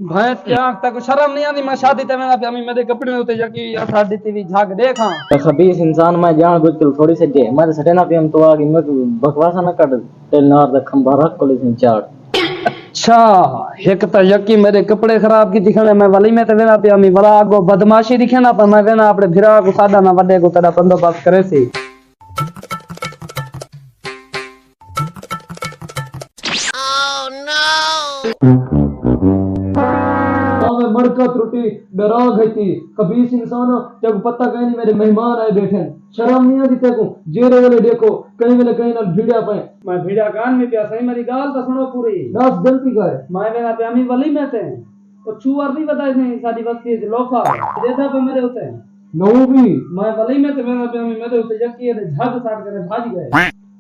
भाई क्या तक शर्म नहीं आती मैं शादी ते मेरा प्यामी मेरे कपड़े होते जाके या साडी टीवी झाग देखा खबीस इंसान मैं जान बुझ के थोड़ी से जे मैं सटे ना पियम तो आगे मैं बकवासा ना कर तेल नार दा खंबा रख कोले से चाड़। अच्छा एक तो यकी मेरे कपड़े खराब की दिखने मैं वली में ते वेना प्यामी वला आगो बदमाशी दिखे ना पर मैं वेना अपने भिरा को सादा ना वडे को तेरा बंदोबस्त करे सी मैं मड़का त्रुटि डरा गई थी खबीस इंसान जब पता कहीं नहीं मेरे मेहमान आए बैठे शर्म नहीं आती तेको जेरे वाले देखो कहीं वेले कहीं ना भिड़िया पे मैं भिड़ा कान में प्या सही मेरी गाल तो सुनो पूरी नास गलती का है मैं वेना प्यामी वली में ते और चूवर नहीं बताए नहीं साडी बस्ती से लोफा देता पे मेरे होते नौ भी मैं वली में ते वेना प्यामी मेरे होते यकी झाग साट करे भाज गए